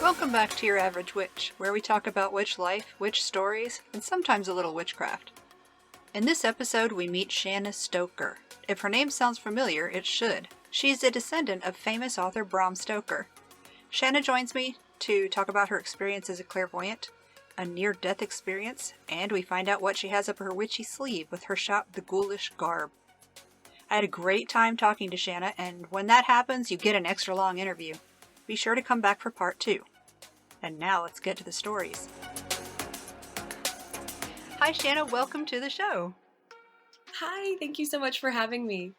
Welcome back to Your Average Witch, where we talk about witch life, witch stories, and sometimes a little witchcraft. In this episode, we meet Shanna Stoker. If her name sounds familiar, it should. She's a descendant of famous author Bram Stoker. Shanna joins me to talk about her experience as a clairvoyant, a near-death experience, and we find out what she has up her witchy sleeve with her shop, the Ghoulish Garb. I had a great time talking to Shanna, and when that happens, you get an extra long interview. Be sure to come back for part 2. And now let's get to the stories. Hi, Shanna. Welcome to the show. Hi. Thank you so much for having me.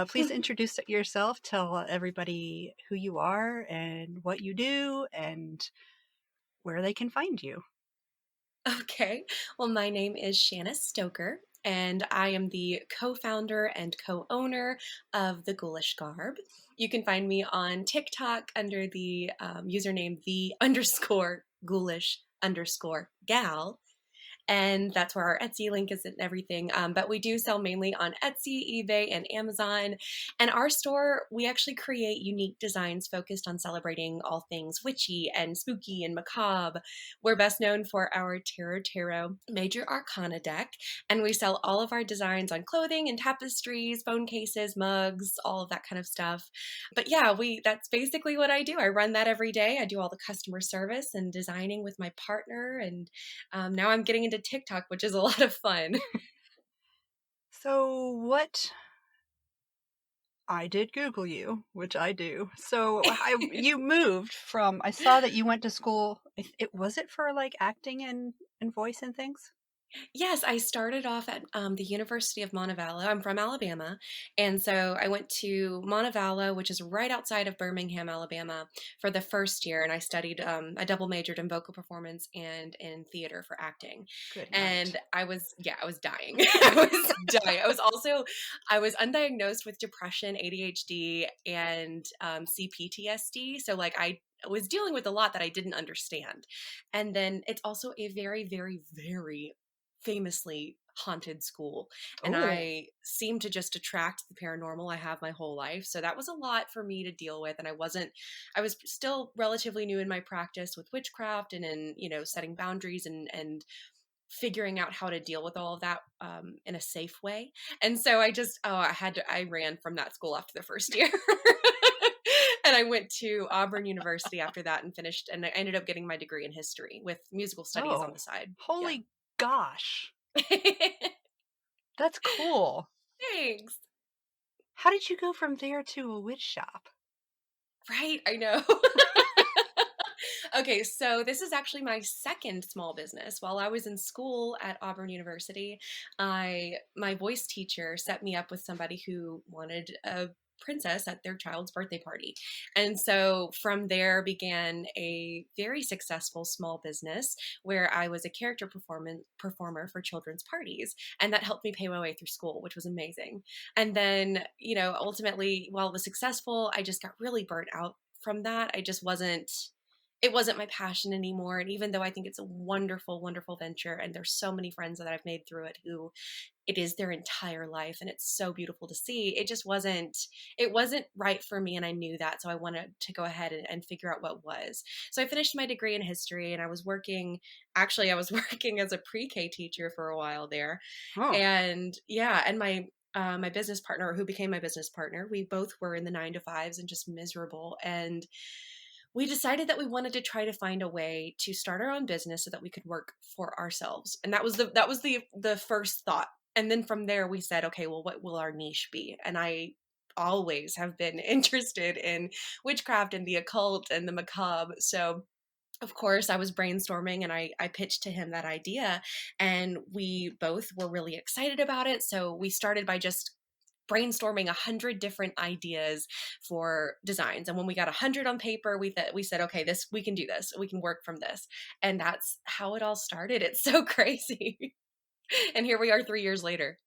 Please introduce yourself. Tell everybody who you are and what you do and where they can find you. Okay. Well, my name is Shanna Stoker, and I am the co-founder and co-owner of the Ghoulish Garb. You can find me on TikTok under the username the_ghoulish_gal. And that's where our Etsy link is and everything. But we do sell mainly on Etsy, eBay, and Amazon. And our store, we actually create unique designs focused on celebrating all things witchy and spooky and macabre. We're best known for our Tarot Major Arcana deck. And we sell all of our designs on clothing and tapestries, phone cases, mugs, all of that kind of stuff. But yeah, that's basically what I do. I run that every day. I do all the customer service and designing with my partner. And now I'm getting into TikTok, which is a lot of fun. So I did Google you, which I do. So you moved from, I saw that you went to school. Was it for like acting and voice and things? Yes, I started off at the University of Montevallo. I'm from Alabama. And so I went to Montevallo, which is right outside of Birmingham, Alabama, for the first year. And I studied, I double majored in vocal performance and in theater for acting. Good And night. I was dying. I was dying. I was undiagnosed with depression, ADHD, and CPTSD. So like I was dealing with a lot that I didn't understand. And then it's also a very, very, very famously haunted school. And Ooh. I seem to just attract the paranormal. I have my whole life. So that was a lot for me to deal with. And I was still relatively new in my practice with witchcraft and in, setting boundaries and figuring out how to deal with all of that in a safe way. And so I ran from that school after the first year. And I went to Auburn University after that and finished, and I ended up getting my degree in history with musical studies on the side. Holy gosh. That's cool. Thanks. How did you go from there to a witch shop? Right, I know. Okay, so this is actually my second small business. While I was in school at Auburn University, my voice teacher set me up with somebody who wanted a princess at their child's birthday party. And so from there began a very successful small business where I was a character performer for children's parties. And that helped me pay my way through school, which was amazing. And then, ultimately, while it was successful, I just got really burnt out from that. It wasn't my passion anymore. And even though I think it's a wonderful, wonderful venture, and there's so many friends that I've made through it who it is their entire life, and it's so beautiful to see, it wasn't right for me. And I knew that. So I wanted to go ahead and figure out what was. So I finished my degree in history, and I was working as a pre-K teacher for a while there. Oh. And yeah, and my business partner, who became my business partner, we both were in the 9-to-5s and just miserable. And we decided that we wanted to try to find a way to start our own business so that we could work for ourselves. And that was the first thought. And then from there we said, okay, well, what will our niche be? And I always have been interested in witchcraft and the occult and the macabre. So of course, I was brainstorming and I pitched to him that idea, and we both were really excited about it. So we started by just brainstorming 100 different ideas for designs. And when we got 100 on paper, we said, okay, we can do this. We can work from this. And that's how it all started. It's so crazy. And here we are 3 years later.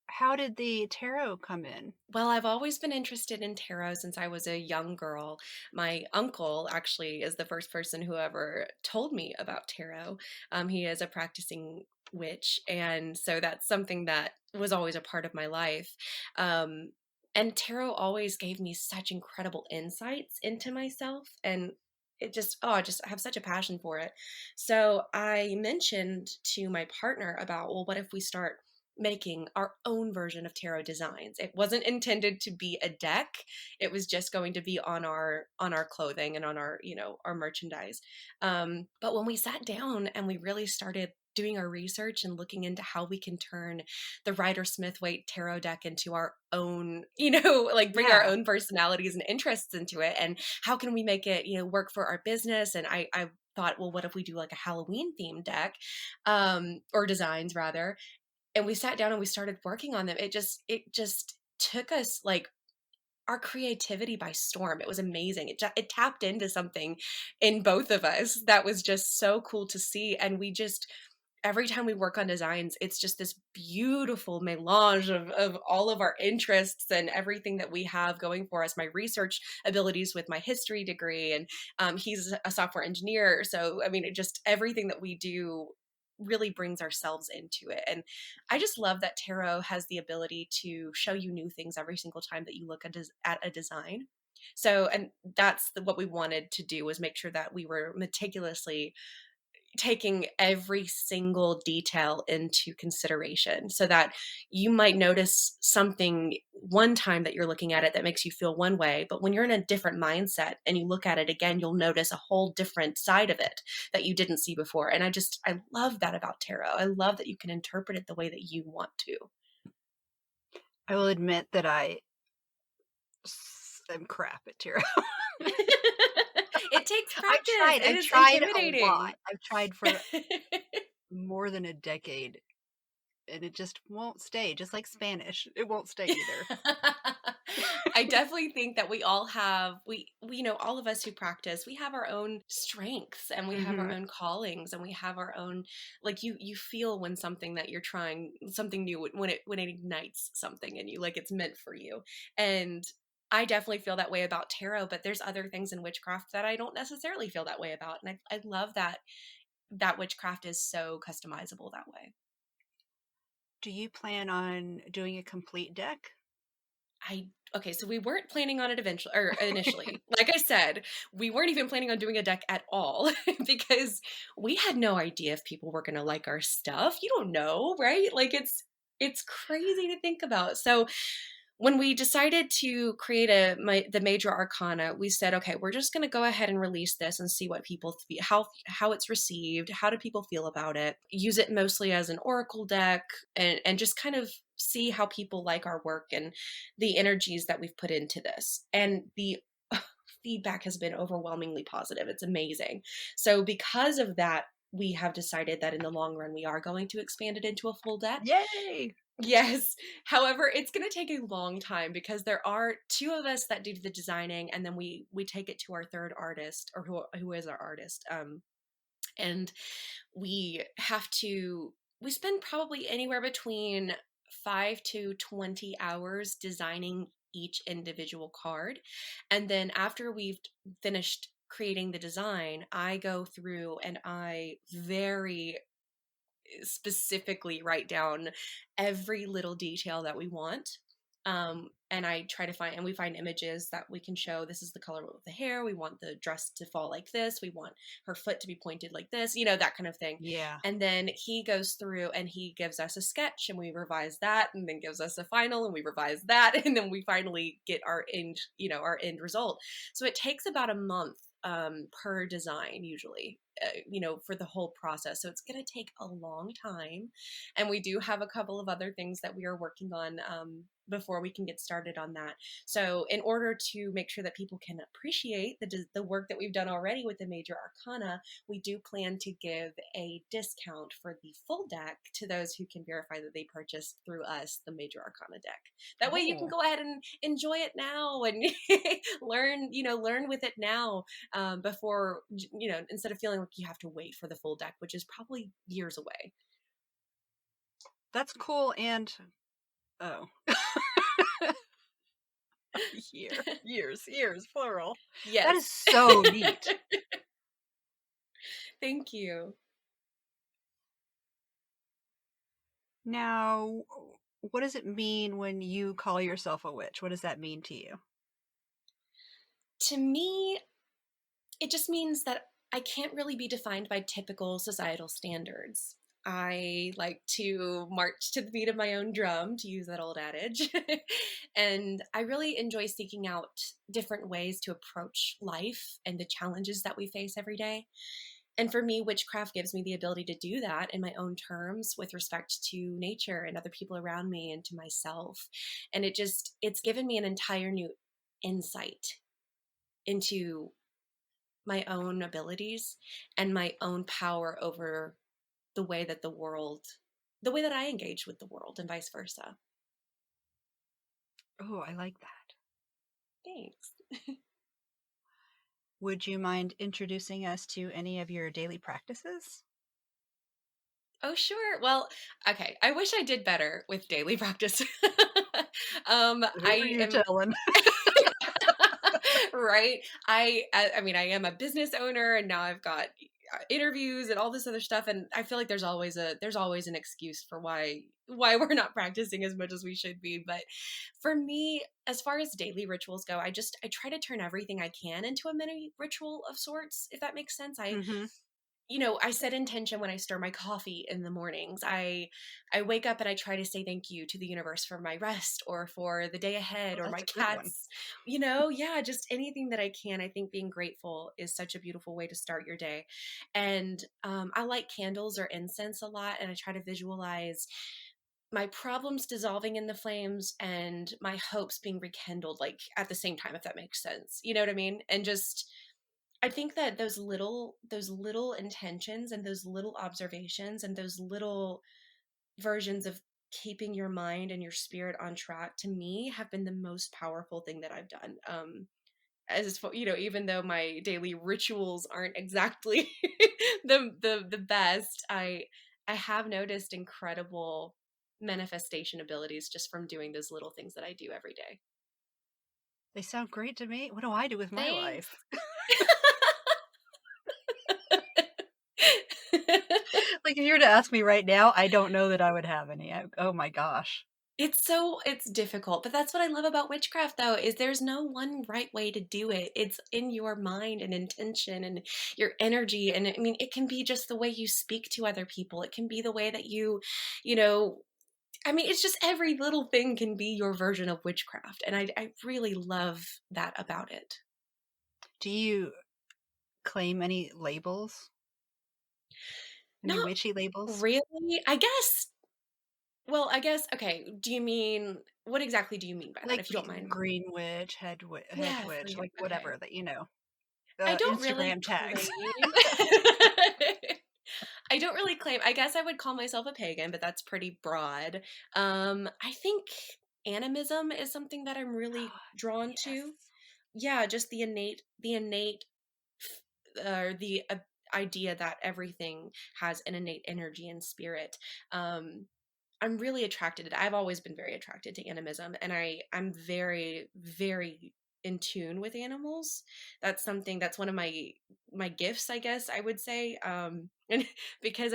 How did the tarot come in? Well, I've always been interested in tarot since I was a young girl. My uncle actually is the first person who ever told me about tarot. He is a practicing witch, and so that's something that was always a part of my life. And tarot always gave me such incredible insights into myself, and it just, oh, I just have such a passion for it. So I mentioned to my partner about, well, what if we start making our own version of tarot designs? It wasn't intended to be a deck. It was just going to be on our clothing and on our, our merchandise. But when we sat down and we really started doing our research and looking into how we can turn the Rider Smith Waite tarot deck into our own, like bring our Yeah. own personalities and interests into it, and how can we make it, work for our business. And I thought, well, what if we do like a Halloween themed deck, or designs rather. And we sat down and we started working on them. It just took us like our creativity by storm. It was amazing. It tapped into something in both of us that was just so cool to see. And we just, every time we work on designs, it's just this beautiful melange of all of our interests and everything that we have going for us. My research abilities with my history degree, and he's a software engineer. So, I mean, it just, everything that we do really brings ourselves into it. And I just love that tarot has the ability to show you new things every single time that you look at a design. So, and that's what we wanted to do, was make sure that we were meticulously taking every single detail into consideration, so that you might notice something one time that you're looking at it that makes you feel one way, but when you're in a different mindset and you look at it again, you'll notice a whole different side of it that you didn't see before. And I love that about tarot. I love that you can interpret it the way that you want to. I will admit that am crap at tarot. It takes practice. It I've is tried a lot. intimidating. I've tried for more than a decade, and it just won't stay. Just like Spanish, it won't stay either. I definitely think that we all have, all of us who practice, we have our own strengths, and we have our own callings, and we have our own, like, you feel when something that you're trying, something new, when it ignites something in you, like it's meant for you. And I definitely feel that way about tarot, but there's other things in witchcraft that I don't necessarily feel that way about. And I love that witchcraft is so customizable that way. Do you plan on doing a complete deck? Okay, so we weren't planning on it eventually, or initially. Like I said, we weren't even planning on doing a deck at all because we had no idea if people were going to like our stuff. You don't know, right? Like it's crazy to think about. So when we decided to create the major arcana, we said, okay, we're just going to go ahead and release this and see what people how it's received, how do people feel about it, use it mostly as an oracle deck, and just kind of see how people like our work and the energies that we've put into this. And the feedback has been overwhelmingly positive. It's amazing. So because of that, we have decided that in the long run, we are going to expand it into a full deck. Yay! Yes. However, it's going to take a long time because there are two of us that do the designing, and then we take it to our third artist, or who is our artist. And we spend probably anywhere between 5 to 20 hours designing each individual card. And then after we've finished creating the design, I go through and I very specifically write down every little detail that we want. And I try to find, and we find images that we can show. This is the color of the hair. We want the dress to fall like this. We want her foot to be pointed like this, that kind of thing. Yeah. And then he goes through and he gives us a sketch, and we revise that, and then gives us a final, and we revise that. And then we finally get our end result. So it takes about a month per design usually, for the whole process. So it's going to take a long time. And we do have a couple of other things that we are working on before we can get started on that. So in order to make sure that people can appreciate the work that we've done already with the major arcana, we do plan to give a discount for the full deck to those who can verify that they purchased through us the major arcana deck. That way you can go ahead and enjoy it now and learn with it now, before, instead of feeling like you have to wait for the full deck, which is probably years away. That's cool. And years, plural. Yes. That is so neat. Thank you. Now, what does it mean when you call yourself a witch? What does that mean to you? To me, it just means that I can't really be defined by typical societal standards. I like to march to the beat of my own drum, to use that old adage. And I really enjoy seeking out different ways to approach life and the challenges that we face every day. And for me, witchcraft gives me the ability to do that in my own terms with respect to nature and other people around me and to myself. And it's given me an entire new insight into my own abilities and my own power over the way that the way that I engage with the world and vice versa. Oh, I like that. Thanks. Would you mind introducing us to any of your daily practices? Oh, sure. Well, okay. I wish I did better with daily practice. Who are I you am telling? right. I mean, I am a business owner, and now I've got interviews and all this other stuff, and I feel like there's always an excuse for why we're not practicing as much as we should be. But for me, as far as daily rituals go, I try to turn everything I can into a mini ritual of sorts, if that makes sense. Mm-hmm. I set intention when I stir my coffee in the mornings. I wake up and I try to say thank you to the universe for my rest or for the day ahead Oh, or my that's a good one. cats. Yeah, just anything that I can. I think being grateful is such a beautiful way to start your day. And I like candles or incense a lot, and I try to visualize my problems dissolving in the flames and my hopes being rekindled, like at the same time, if that makes sense. You know what I mean? And just I think that those little intentions and those little observations and those little versions of keeping your mind and your spirit on track, to me, have been the most powerful thing that I've done. Even though my daily rituals aren't exactly the best, I have noticed incredible manifestation abilities just from doing those little things that I do every day. They sound great to me. What do I do with my Thanks. life? Like, if you were to ask me right now, I don't know that I would have any. Oh my gosh. It's difficult, but that's what I love about witchcraft though, is there's no one right way to do it. It's in your mind and intention and your energy. And I mean, it can be just the way you speak to other people. It can be the way that you know, I mean, it's just every little thing can be your version of witchcraft. And I really love that about it. Do you claim any labels? Any Not witchy labels? really. I guess, okay. What exactly do you mean by that, Like if you don't mind? green witch, head Yeah, witch, like okay. whatever that I don't really Instagram tags. claim. I don't really claim. I guess I would call myself a pagan, but that's pretty broad. I think animism is something that I'm really drawn Yes. to. Yeah, just the innate, or the idea that everything has an innate energy and spirit. Um, I'm really attracted to I've always been very attracted to animism, and I'm very, very in tune with animals. That's one of my gifts, I guess I would say. And because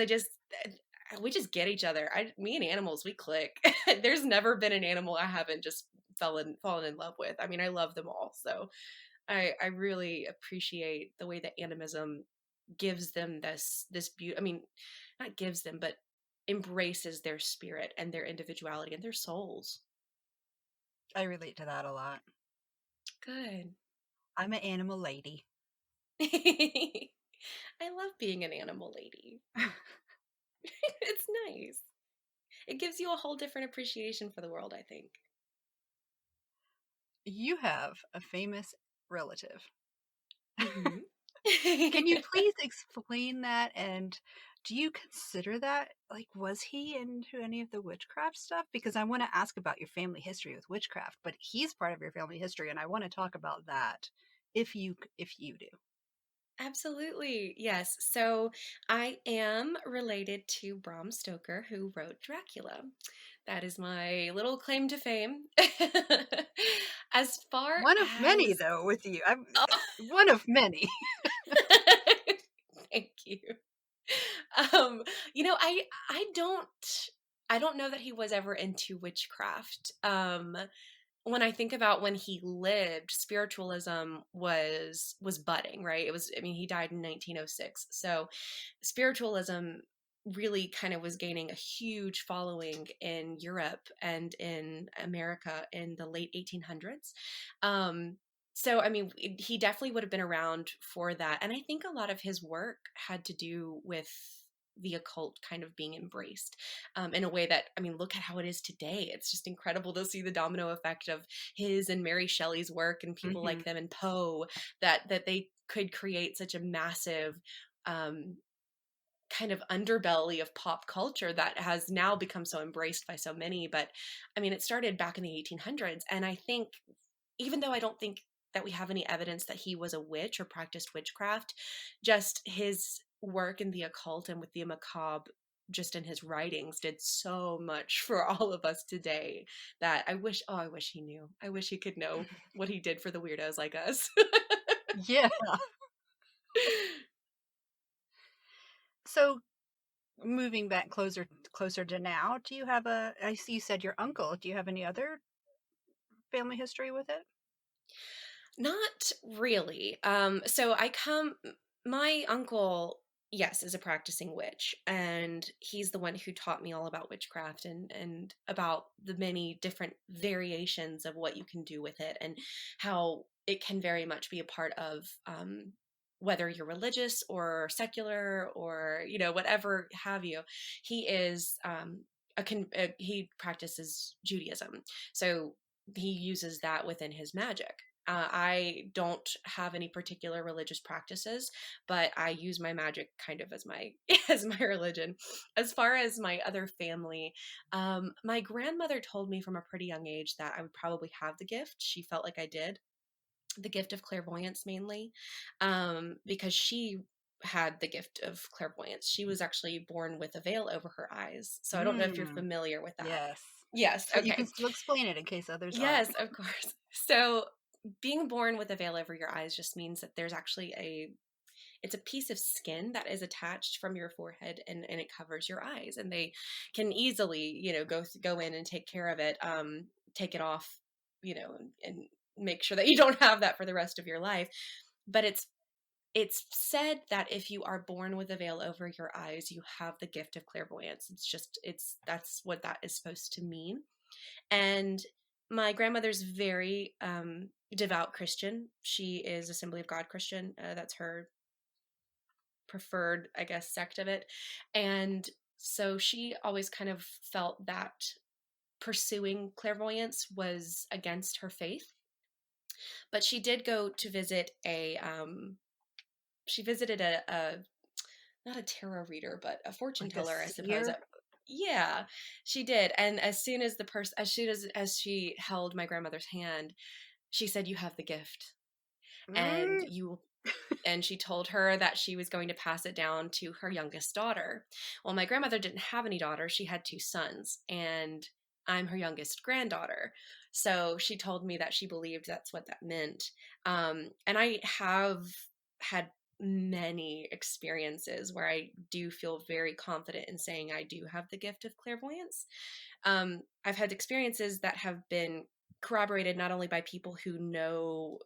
we just get each other. Me and animals, we click. There's never been an animal I haven't just fallen in love with. I mean, I love them all. So I really appreciate the way that animism gives them this beauty. I mean, not gives them, but embraces their spirit and their individuality and their souls. I relate to that a lot. Good. I'm an animal lady. I love being an animal lady. It's nice. It gives you a whole different appreciation for the world, I think. You have a famous relative. Hmm. Can you please explain that? And do you consider that, like, was he into any of the witchcraft stuff? Because I want to ask about your family history with witchcraft, but he's part of your family history, and I want to talk about that if you do. Absolutely. Yes. So I am related to Bram Stoker, who wrote Dracula. That is my little claim to fame. As far One of many, as. though, with you. I'm Oh. one of many. Thank you. Um, I don't. I don't know that he was ever into witchcraft. When I think about when he lived, spiritualism was budding, right? It was, I mean, he died in 1906. So spiritualism really kind of was gaining a huge following in Europe and in America in the late 1800s. So, I mean, he definitely would have been around for that. And I think a lot of his work had to do with the occult kind of being embraced in a way that, I mean, look at how it is today. It's just incredible to see the domino effect of his and Mary Shelley's work and people Hmm. like them and Poe, that they could create such a massive um, kind of underbelly of pop culture that has now become so embraced by so many. But I mean, it started back in the 1800s. And I think, even though I don't think that we have any evidence that he was a witch or practiced witchcraft, just his work in the occult and with the macabre, just in his writings, did so much for all of us today that I wish he knew. I wish he could know what he did for the weirdos like us. Yeah. So moving back closer to now, do you have I see you said your uncle. Do you have any other family history with it? Not really. So my uncle, yes, is a practicing witch, and he's the one who taught me all about witchcraft and about the many different variations of what you can do with it and how it can very much be a part of whether you're religious or secular or, whatever have you. He is he practices Judaism. So he uses that within his magic. I don't have any particular religious practices, but I use my magic kind of as my as my religion. As far as my other family, my grandmother told me from a pretty young age that I would probably have the gift. She felt like I did, the gift of clairvoyance mainly, because she had the gift of clairvoyance. She was actually born with a veil over her eyes. So I don't know if you're Mm, familiar with that. yes. Yes. But you can Okay. still explain it in case others aren't. Yes, of course. So being born with a veil over your eyes just means that there's actually it's a piece of skin that is attached from your forehead, and it covers your eyes, and they can easily, go in and take care of it, take it off, and make sure that you don't have that for the rest of your life. But it's said that if you are born with a veil over your eyes, you have the gift of clairvoyance. That's what that is supposed to mean. And my grandmother's very devout Christian. She is Assembly of God Christian. That's her preferred, I guess, sect of it. And so she always kind of felt that pursuing clairvoyance was against her faith. But she did go to visit she visited a not a tarot reader, but a fortune Like a teller, I suppose. seer? Yeah, she did. And as soon as as soon as she held my grandmother's hand, she said, "You have the gift, and Mm, you." And she told her that she was going to pass it down to her youngest daughter. Well, my grandmother didn't have any daughters; she had two sons, and I'm her youngest granddaughter. So she told me that she believed that's what that meant. And I have had many experiences where I do feel very confident in saying I do have the gift of clairvoyance. I've had experiences that have been corroborated not only by people who know,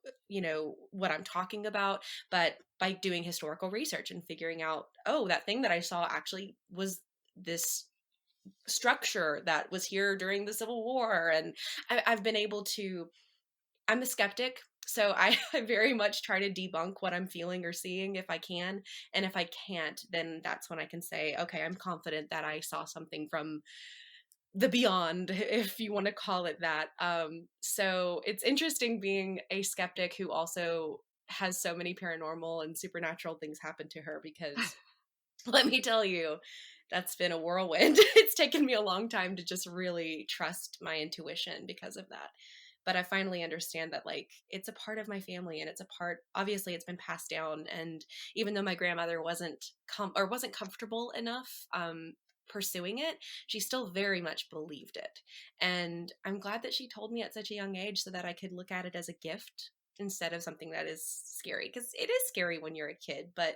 what I'm talking about, but by doing historical research and figuring out, oh, that thing that I saw actually was this structure that was here during the Civil War. And I've been able to, I'm a skeptic. So I very much try to debunk what I'm feeling or seeing if I can. And if I can't, then that's when I can say, okay, I'm confident that I saw something from the beyond, if you want to call it that. So it's interesting being a skeptic who also has so many paranormal and supernatural things happen to her, because let me tell you, that's been a whirlwind. It's taken me a long time to just really trust my intuition because of that. But I finally understand that, like, it's a part of my family, and it's a part, obviously it's been passed down. And even though my grandmother wasn't comfortable enough pursuing it, she still very much believed it. And I'm glad that she told me at such a young age so that I could look at it as a gift instead of something that is scary, because it is scary when you're a kid. But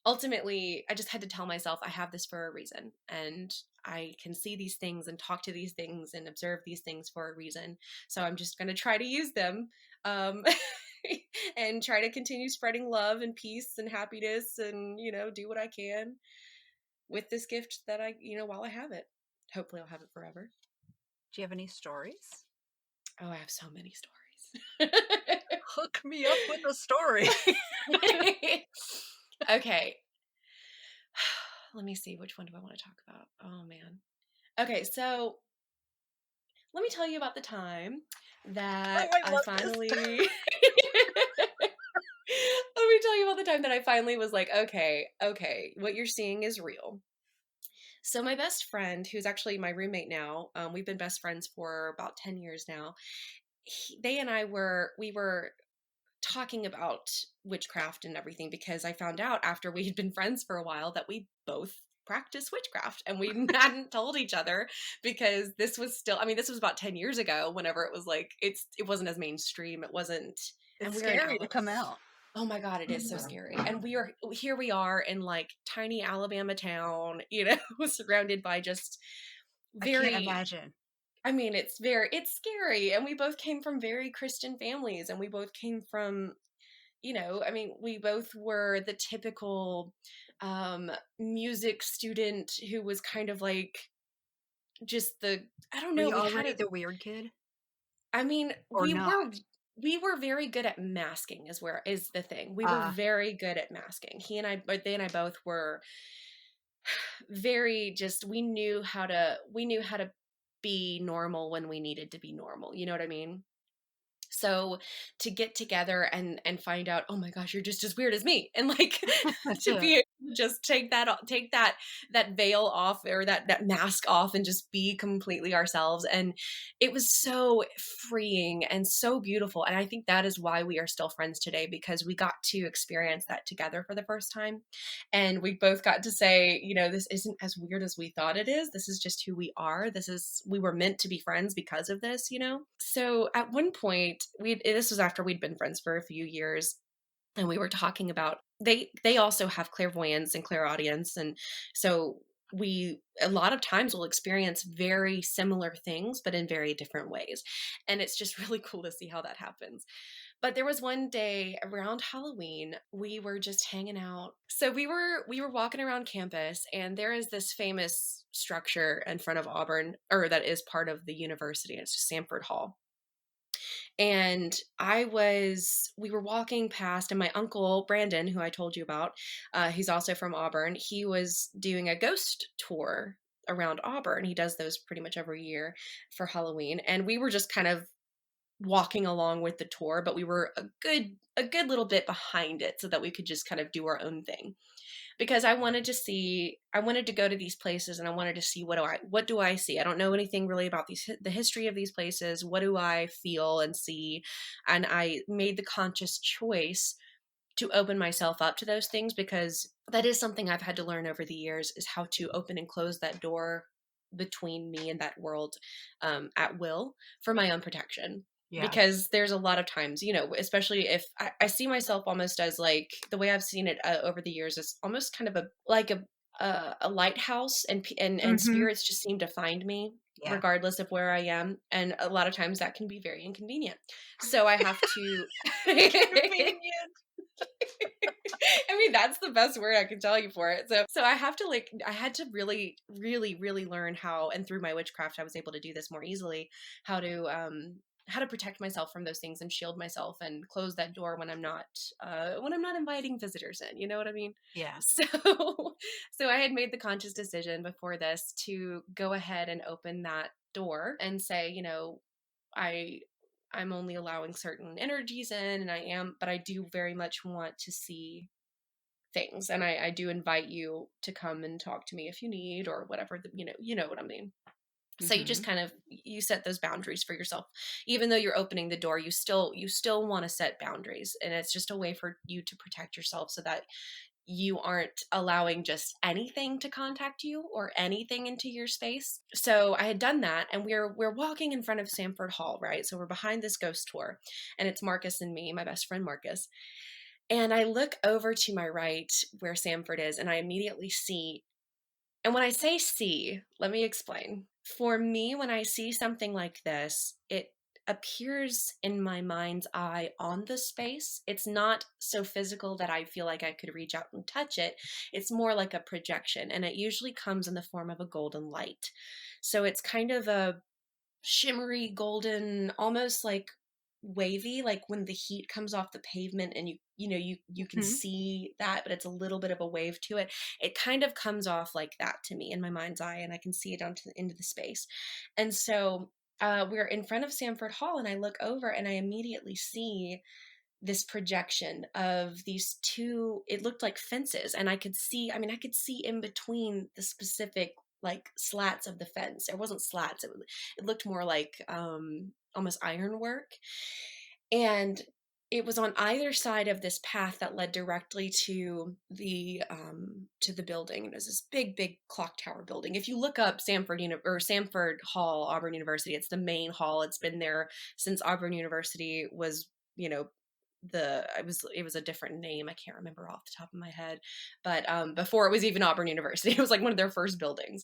ultimately, I just had to tell myself I have this for a reason, and I can see these things and talk to these things and observe these things for a reason. So I'm just going to try to use them, um, and try to continue spreading love and peace and happiness and, do what I can with this gift that while I have it. Hopefully I'll have it forever. Do you have any stories? Oh, I have so many stories. Hook me up with a story. Okay. Let me see. Which one do I want to talk about? Oh, man. Okay, so let me tell you about the time that I I love finally... this. Let me tell you about the time that I finally was like, okay, what you're seeing is real. So my best friend, who's actually my roommate now, we've been best friends for about 10 years now. They and we were talking about witchcraft and everything, because I found out after we had been friends for a while that we both practice witchcraft, and we hadn't told each other, because this was about 10 years ago, whenever it was like, it wasn't as mainstream. It wasn't. It's And scary to come out. Oh my God, it is so scary. And here we are in like tiny Alabama town, surrounded by just I can't imagine. I mean, it's scary. And we both came from very Christian families, and we both came from, we both were the typical music student who was kind of like just I don't Were know, you already the weird kid? I mean, Or not? We were very good at masking is the thing. We were very good at masking. But they and I both were very just, we knew how to be normal when we needed to be normal. You know what I mean? So to get together and find out, oh my gosh, you're just as weird as me, and like to be able to just take that veil off, or that mask off, and just be completely ourselves. And it was so freeing and so beautiful. And I think that is why we are still friends today, because we got to experience that together for the first time. And we both got to say, this isn't as weird as we thought it is. This is just who we are. We were meant to be friends because of this, So at one point, this was after we'd been friends for a few years, and we were talking about, they also have clairvoyance and clairaudience. And so we a lot of times will experience very similar things, but in very different ways. And it's just really cool to see how that happens. But there was one day around Halloween, we were just hanging out. So we were walking around campus, and there is this famous structure in front of Auburn, or that is part of the university. It's just Sanford Hall. And we were walking past, and my uncle, Brandon, who I told you about, he's also from Auburn. He was doing a ghost tour around Auburn. He does those pretty much every year for Halloween. And we were just kind of walking along with the tour, but we were a good little bit behind it, so that we could just kind of do our own thing. Because I wanted to go to these places, and I wanted to see, what do I see? I don't know anything really about the history of these places. What do I feel and see? And I made the conscious choice to open myself up to those things, because that is something I've had to learn over the years, is how to open and close that door between me and that world, at will, for my own protection. Yeah. Because there's a lot of times, especially if I see myself almost as like, the way I've seen it over the years is almost kind of a lighthouse, and spirits just seem to find me, regardless of where I am. And a lot of times that can be very inconvenient. So I have to... Inconvenient. I mean, that's the best word I can tell you for it. So I had to really, really, really learn how, and through my witchcraft, I was able to do this more easily, how to protect myself from those things, and shield myself, and close that door when I'm not inviting visitors in. You know what I mean? Yeah. So I had made the conscious decision before this to go ahead and open that door and say, I'm only allowing certain energies in, but I do very much want to see things. And I do invite you to come and talk to me if you need, or whatever, you know what I mean? So you just kind of, you set those boundaries for yourself. Even though you're opening the door, you still want to set boundaries. And it's just a way for you to protect yourself, so that you aren't allowing just anything to contact you, or anything into your space. So I had done that, and we're walking in front of Sanford Hall, right? So we're behind this ghost tour, and it's Marcus and me, my best friend Marcus. And I look over to my right where Sanford is, and I immediately see And when I say see, let me explain. For me, when I see something like this, it appears in my mind's eye on the space. It's not so physical that I feel like I could reach out and touch it. It's more like a projection, and it usually comes in the form of a golden light. So it's kind of a shimmery golden, almost like wavy, like when the heat comes off the pavement and you can Hmm. see that, but it's a little bit of a wave to it. It kind of comes off like that to me in my mind's eye, and I can see it into the space. And so we're in front of Sanford Hall, and I look over and I immediately see this projection of these two, it looked like fences, and I could see in between the specific like slats of the fence. It wasn't slats, it looked more like almost ironwork. And it was on either side of this path that led directly to the building. It was this big clock tower building. If you look up Sanford Hall, Auburn University, it's the main hall. It's been there since Auburn University was, you know, it was a different name. I can't remember off the top of my head, but before it was even Auburn University, it was like one of their first buildings.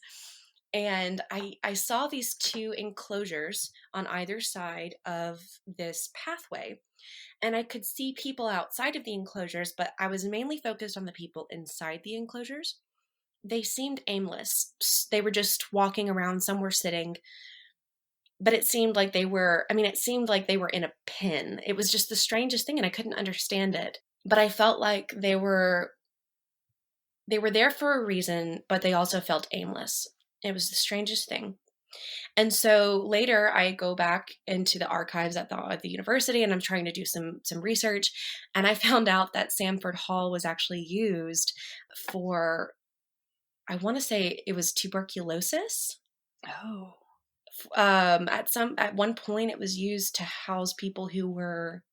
And I saw these two enclosures on either side of this pathway, and I could see people outside of the enclosures, but I was mainly focused on the people inside the enclosures. They seemed aimless. They were just walking around, some were sitting, but it seemed like they were in a pen. It was just the strangest thing, and I couldn't understand it. But I felt like they were there for a reason, but they also felt aimless. It was the strangest thing. And so later I go back into the archives at the university, and I'm trying to do some research, and I found out that Sanford Hall was actually used for, I want to say it was tuberculosis. Oh. At one point it was used to house people who were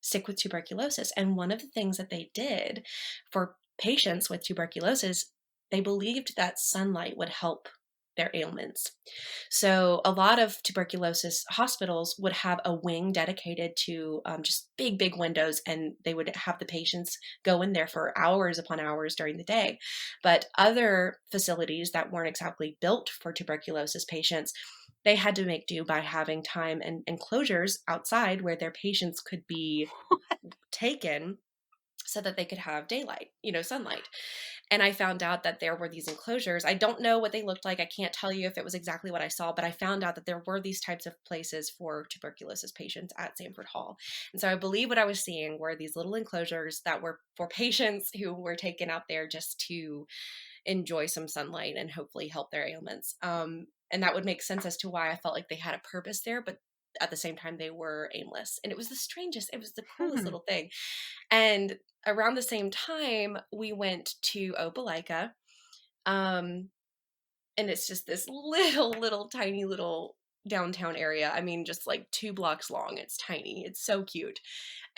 sick with tuberculosis. And one of the things that they did for patients with tuberculosis, they believed that sunlight would help their ailments. So a lot of tuberculosis hospitals would have a wing dedicated to just big windows, and they would have the patients go in there for hours upon hours during the day. But other facilities that weren't exactly built for tuberculosis patients, they had to make do by having time and enclosures outside where their patients could be taken so that they could have daylight, sunlight. And I found out that there were these enclosures. I don't know what they looked like. I can't tell you if it was exactly what I saw, but I found out that there were these types of places for tuberculosis patients at Sanford Hall. And so I believe what I was seeing were these little enclosures that were for patients who were taken out there just to enjoy some sunlight and hopefully help their ailments. And that would make sense as to why I felt like they had a purpose there, but at the same time they were aimless. And it was the strangest, it was the coolest Hmm. little thing. And around the same time, we went to Opelika. Um, and it's just this little tiny little downtown area. I mean, just like 2 blocks long. It's tiny. It's so cute.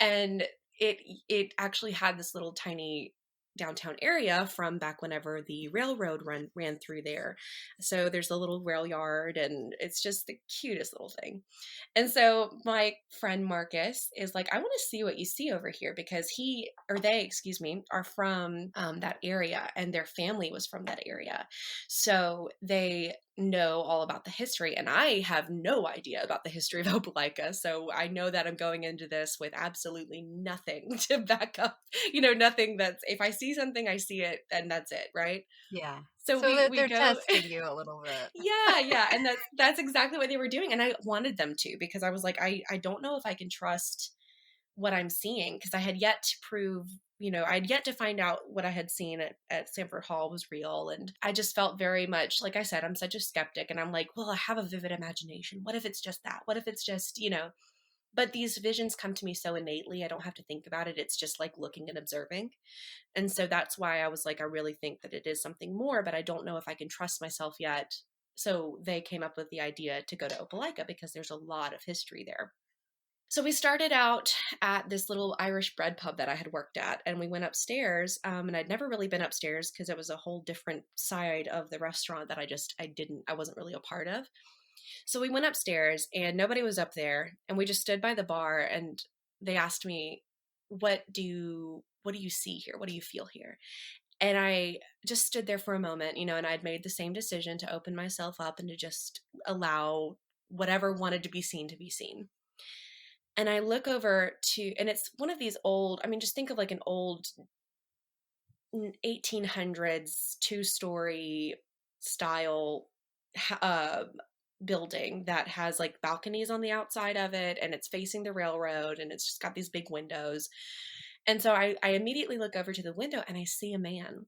And it it actually had this little tiny downtown area from back whenever the railroad ran through there. So there's a little rail yard, and it's just the cutest little thing. And so my friend Marcus is like, I want to see what you see over here, because excuse me, are from that area, and their family was from that area. So they know all about the history, and I have no idea about the history of Opelika. So I know that I'm going into this with absolutely nothing to back up, nothing that's, if I see something, I see it, and that's it, right? Yeah. So So we they're go. testing you a little bit. Yeah, and that's exactly what they were doing, and I wanted them to, because I was like, I don't know if I can trust what I'm seeing, because I had yet to prove, I had yet to find out what I had seen at Sanford Hall was real, and I just felt very much, like I said, I'm such a skeptic, and I'm like, well, I have a vivid imagination. What if it's just that? What if it's just, But these visions come to me so innately, I don't have to think about it. It's just like looking and observing. And so that's why I was like, I really think that it is something more, but I don't know if I can trust myself yet. So they came up with the idea to go to Opelika, because there's a lot of history there. So we started out at this little Irish bread pub that I had worked at, and we went upstairs. And I'd never really been upstairs because it was a whole different side of the restaurant that I wasn't really a part of. So we went upstairs, and nobody was up there, and we just stood by the bar, and they asked me, what do you see here? What do you feel here? And I just stood there for a moment, and I'd made the same decision to open myself up and to just allow whatever wanted to be seen to be seen. And I look over and it's one of these old, I mean, just think of like an old 1800s two-story style uh, building that has like balconies on the outside of it, and it's facing the railroad, and it's just got these big windows. And so I immediately look over to the window and I see a man,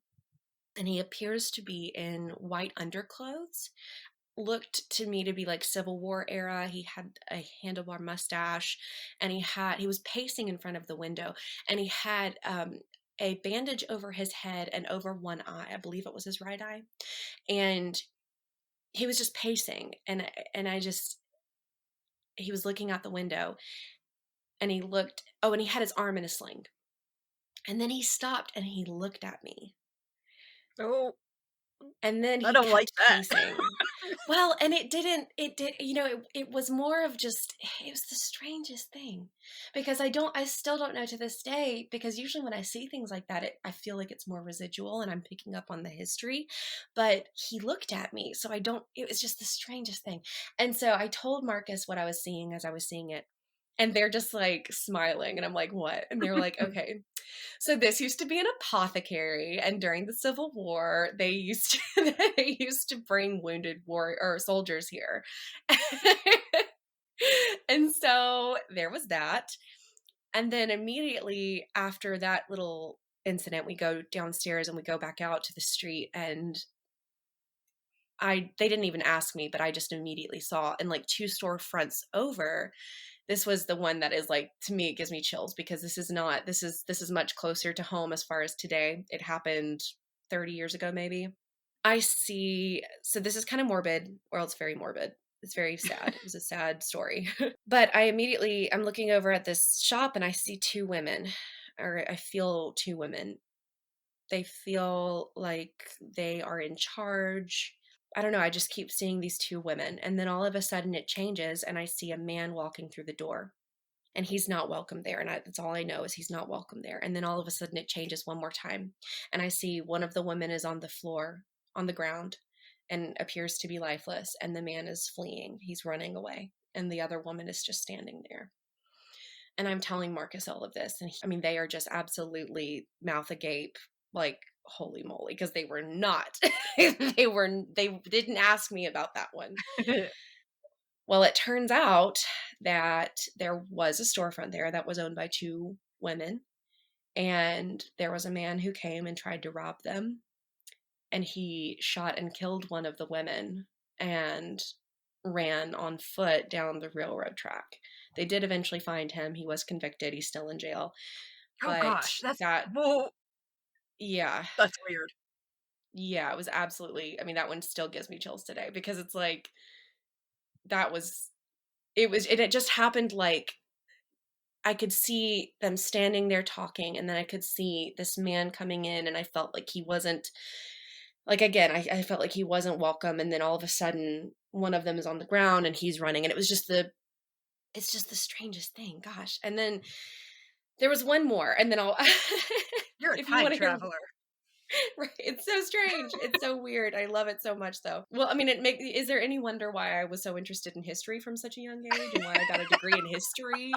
and he appears to be in white underclothes, looked to me to be like Civil War era. He had a handlebar mustache, and he was pacing in front of the window, and he had a bandage over his head and over one eye. I believe it was his right eye. And he was just pacing, and he was looking out the window, and and he had his arm in a sling. And then he stopped and he looked at me. Oh, And then I he don't like kept that. pacing. Well, and it was more of just, it was the strangest thing, because I still don't know to this day, because usually when I see things like that, I feel like it's more residual and I'm picking up on the history, but he looked at me. So it was just the strangest thing. And so I told Marcus what I was seeing as I was seeing it. And they're just like smiling. And I'm like, what? And they're like, okay. So this used to be an apothecary, and during the Civil War, they used to they used to bring wounded war or soldiers here. And so there was that. And then immediately after that little incident, we go downstairs and we go back out to the street, and they didn't even ask me, but I just immediately saw, in like two storefronts over, this was the one that is like, to me, it gives me chills, because this is much closer to home as far as today. It happened 30 years ago, maybe. So this is kind of morbid, or it's very morbid. It's very sad. It was a sad story. But I'm looking over at this shop, and I see two women, or I feel two women. They feel like they are in charge. I don't know. I just keep seeing these two women. And then all of a sudden it changes, and I see a man walking through the door, and he's not welcome there. And that's all I know, is he's not welcome there. And then all of a sudden it changes one more time, and I see one of the women is on the floor, on the ground, and appears to be lifeless. And the man is fleeing. He's running away. And the other woman is just standing there. And I'm telling Marcus all of this. And they are just absolutely mouth agape, like, holy moly, because they were not, they didn't ask me about that one. Well, it turns out that there was a storefront there that was owned by two women, and there was a man who came and tried to rob them, and he shot and killed one of the women and ran on foot down the railroad track. They did eventually find him. He was convicted. He's still in jail. Oh But gosh, yeah, that's weird. it was absolutely, that one still gives me chills today, because it's like, it just happened. Like, I could see them standing there talking, and then I could see this man coming in, and I felt like he wasn't, like, again, I felt like he wasn't welcome. And then all of a sudden one of them is on the ground and he's running, and it's just the strangest thing. Gosh. And then there was one more, and then You're a if you time want to hear. traveler. Right. It's so strange. It's so weird. I love it so much, though. Well, is there any wonder why I was so interested in history from such a young age, and why I got a degree in history?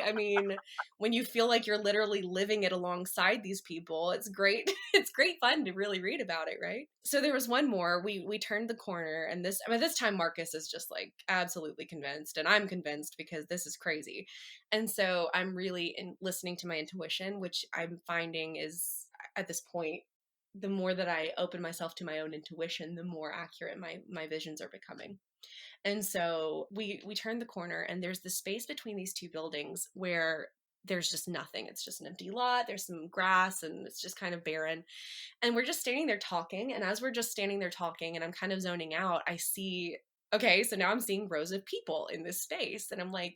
When you feel like you're literally living it alongside these people, it's great. It's great fun to really read about it, right? So there was one more. We turned the corner, and this time Marcus is just like absolutely convinced, and I'm convinced, because this is crazy. And so I'm really listening to my intuition, which I'm finding is, at this point, the more that I open myself to my own intuition, the more accurate my visions are becoming. And so we turned the corner, and there's the space between these two buildings where there's just nothing. It's just an empty lot. There's some grass, and it's just kind of barren. And we're just standing there talking. And as we're just standing there talking, and I'm kind of zoning out, I see, okay, so now I'm seeing rows of people in this space. And I'm like,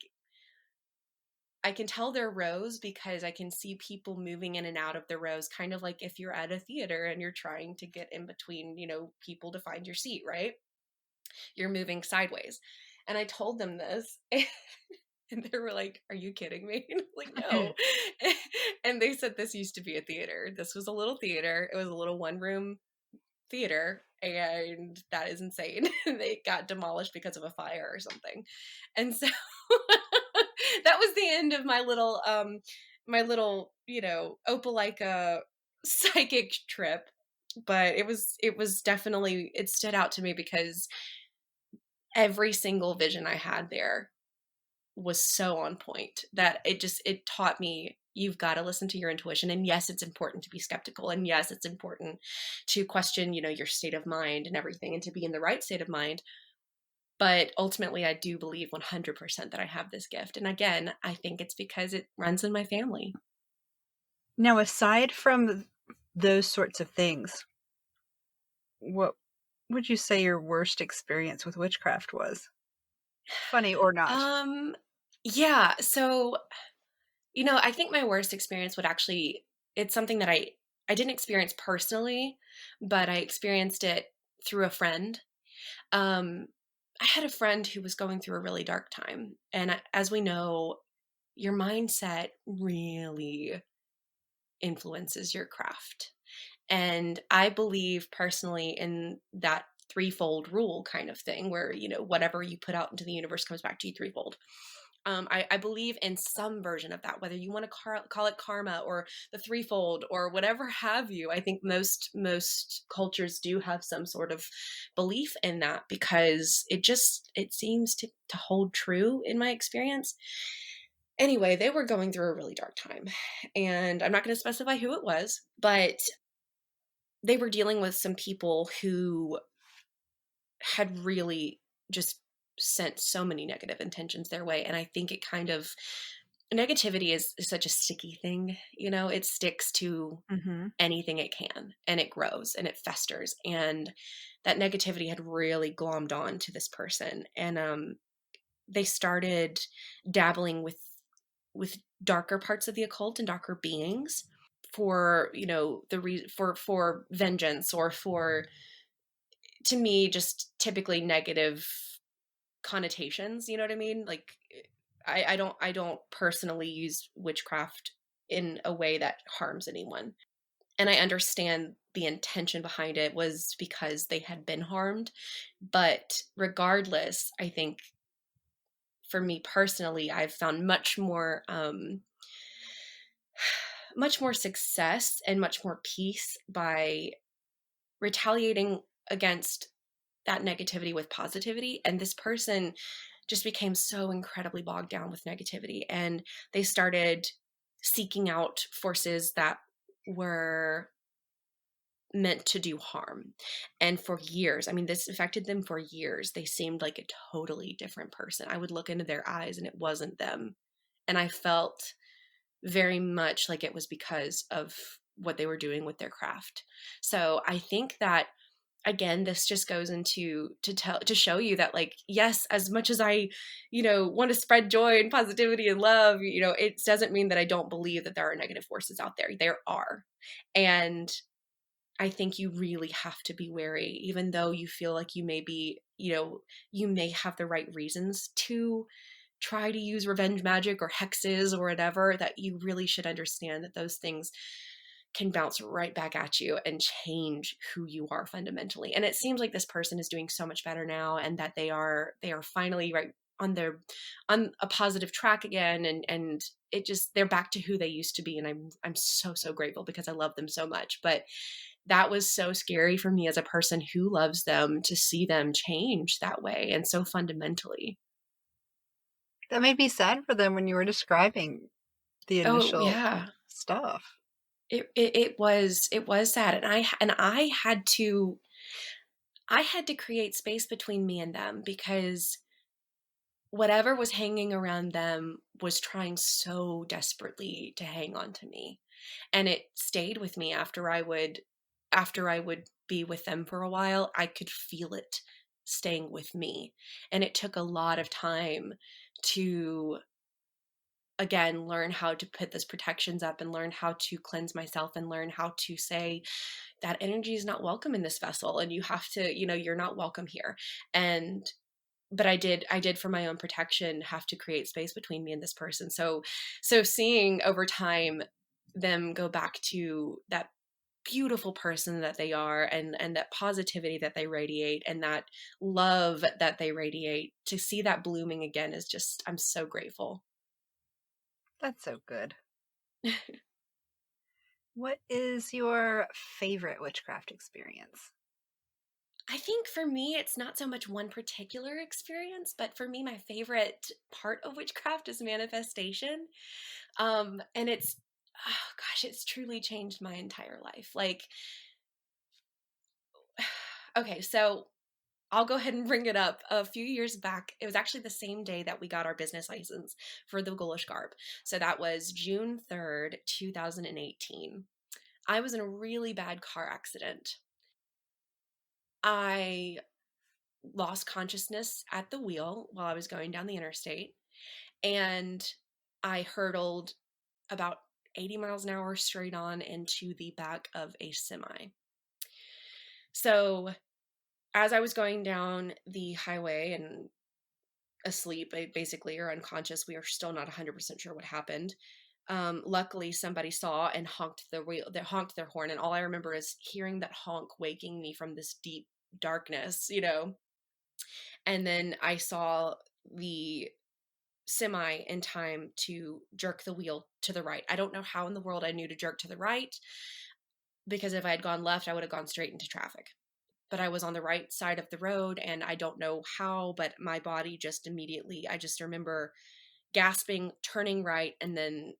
I can tell they're rows because I can see people moving in and out of the rows, kind of like if you're at a theater and you're trying to get in between, people to find your seat, right? You're moving sideways. And I told them this, and they were like, "Are you kidding me?" And I'm like, "No." And they said this used to be a theater. This was a little theater. It was a little one-room theater, and that is insane. They got demolished because of a fire or something. And so that was the end of my little, Opelika psychic trip. But it was definitely, it stood out to me because every single vision I had there was so on point that it taught me you've got to listen to your intuition. And yes, it's important to be skeptical, and yes, it's important to question, your state of mind and everything, and to be in the right state of mind. But ultimately, I do believe 100% that I have this gift. And again, I think it's because it runs in my family. Now, aside from those sorts of things, what would you say your worst experience with witchcraft was? Funny or not? Yeah. So, I think my worst experience would actually, it's something that I didn't experience personally, but I experienced it through a friend. Um, I had a friend who was going through a really dark time. And as we know, your mindset really influences your craft. And I believe personally in that threefold rule kind of thing, where, whatever you put out into the universe comes back to you threefold. I believe in some version of that, whether you want to call it karma or the threefold or whatever have you. I think most cultures do have some sort of belief in that, because it seems to hold true in my experience. Anyway, they were going through a really dark time, and I'm not going to specify who it was, but they were dealing with some people who had really just sent so many negative intentions their way. And I think it kind of, negativity is such a sticky thing, it sticks to Mm-hmm. anything it can, and it grows and it festers. And that negativity had really glommed on to this person. And they started dabbling with darker parts of the occult and darker beings for, for vengeance, or for, to me, just typically negative connotations. You know what I mean? Like, I don't personally use witchcraft in a way that harms anyone. And I understand the intention behind it was because they had been harmed. But regardless, I think for me personally, I've found much more success and much more peace by retaliating against that negativity with positivity. And this person just became so incredibly bogged down with negativity, and they started seeking out forces that were meant to do harm. And for years, I mean, this affected them for years. They seemed like a totally different person. I would look into their eyes and it wasn't them. And I felt very much like it was because of what they were doing with their craft. So I think that, again, this just goes into to show you that, like, yes, as much as I, want to spread joy and positivity and love, it doesn't mean that I don't believe that there are negative forces out there. There are. And I think you really have to be wary, even though you feel like you may be, you may have the right reasons to try to use revenge magic or hexes or whatever, that you really should understand that those things can bounce right back at you and change who you are fundamentally. And it seems like this person is doing so much better now, and that they are finally right on a positive track again, and it just, they're back to who they used to be. And I'm so grateful, because I love them so much. But that was so scary for me as a person who loves them, to see them change that way and so fundamentally. That made me sad for them when you were describing the Oh initial yeah. stuff. It was sad. And I had to create space between me and them, because whatever was hanging around them was trying so desperately to hang on to me. And it stayed with me after I would be with them for a while. I could feel it staying with me. And it took a lot of time to, again, learn how to put those protections up, and learn how to cleanse myself, and learn how to say that energy is not welcome in this vessel, and you have to, you're not welcome here. And but I did for my own protection have to create space between me and this person. So seeing over time them go back to that beautiful person that they are, and that positivity that they radiate, and that love that they radiate, to see that blooming again is just, I'm so grateful. That's so good. What is your favorite witchcraft experience? I think for me, it's not so much one particular experience, but for me, my favorite part of witchcraft is manifestation. And it's, oh gosh, it's truly changed my entire life. Like, okay, so I'll go ahead and bring it up. A few years back, it was actually the same day that we got our business license for the Ghoulish Garb. So that was June 3rd, 2018. I was in a really bad car accident. I lost consciousness at the wheel while I was going down the interstate, and I hurtled about 80 miles an hour straight on into the back of a semi. So as I was going down the highway and asleep, basically, or unconscious, we are still not 100% sure what happened. Luckily, somebody saw and honked honked their horn, and all I remember is hearing that honk, waking me from this deep darkness, you know. And then I saw the semi in time to jerk the wheel to the right. I don't know how in the world I knew to jerk to the right, because if I had gone left, I would have gone straight into traffic. But I was on the right side of the road, and I don't know how, but my body just immediately, I just remember gasping, turning right, and then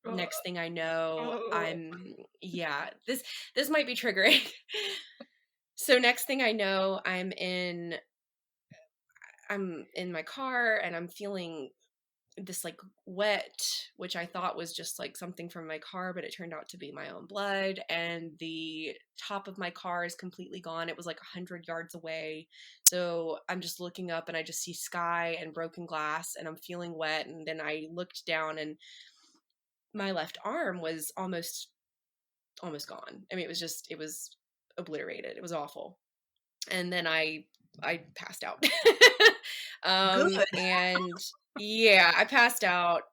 next thing I know, this might be triggering. So next thing I know, I'm in my car, and I'm feeling this like wet, which I thought was just like something from my car, but it turned out to be my own blood. And the top of my car is completely gone. It was like 100 yards away. So I'm just looking up, and I just see sky and broken glass, and I'm feeling wet. And then I looked down, and my left arm was almost gone. I mean, it was obliterated. It was awful. And then I passed out. Good. And yeah, I passed out.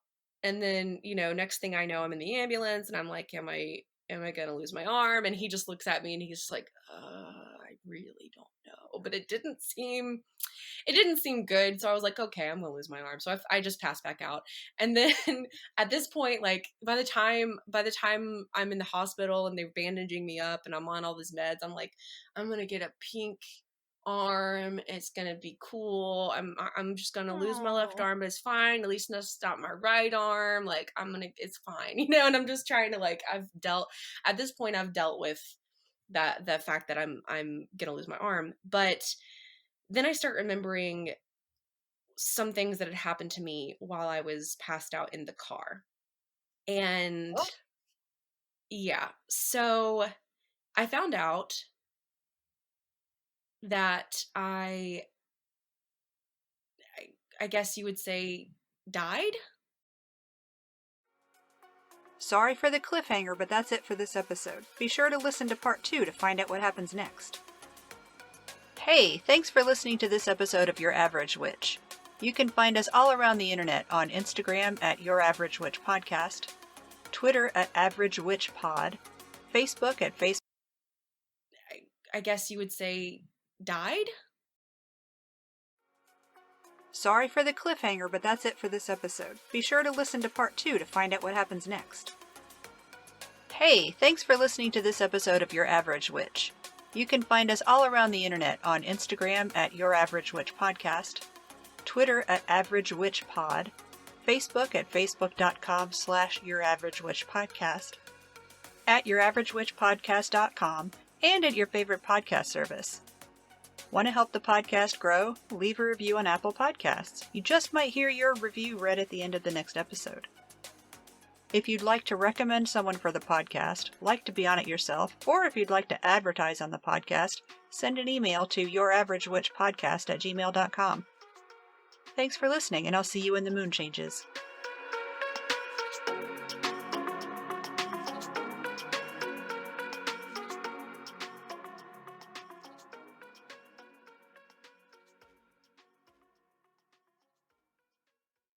And then, next thing I know, I'm in the ambulance, and I'm like, am I going to lose my arm? And he just looks at me, and he's just like, I really don't know. But it didn't seem good. So I was like, okay, I'm going to lose my arm. So I just passed back out. And then at this point, like by the time I'm in the hospital and they're bandaging me up and I'm on all these meds, I'm like, I'm going to get a pink arm. It's going to be cool. I'm just going to lose my left arm, but it's fine. At least not stop my right arm. Like it's fine, and I'm just trying to, like, at this point I've dealt with the fact that I'm going to lose my arm. But then I start remembering some things that had happened to me while I was passed out in the car. And What? yeah, so I found out that I guess you would say died. Sorry for the cliffhanger, but that's it for this episode. Be sure to listen to part 2 to find out what happens next. Hey, thanks for listening to this episode of Your Average Witch. You can find us all around the internet on Instagram at Your Average Witch Podcast, Twitter at Average Witch Pod, Facebook at Facebook. I guess you would say died. Sorry for the cliffhanger, but that's it for this episode. Be sure to listen to part 2 to find out what happens next. Hey, thanks for listening to this episode of Your Average Witch. You can find us all around the internet on Instagram at Your Average Witch Podcast, Twitter at Average Witch Pod, Facebook at facebook.com/Your Average Witch Podcast, at YourAverageWitchPodcast.com, and at your favorite podcast service. Want to help the podcast grow? Leave a review on Apple Podcasts. You just might hear your review read at the end of the next episode. If you'd like to recommend someone for the podcast, like to be on it yourself, or if you'd like to advertise on the podcast, send an email to YourAverageWitchPodcast@gmail.com. Thanks for listening, and I'll see you when the moon changes.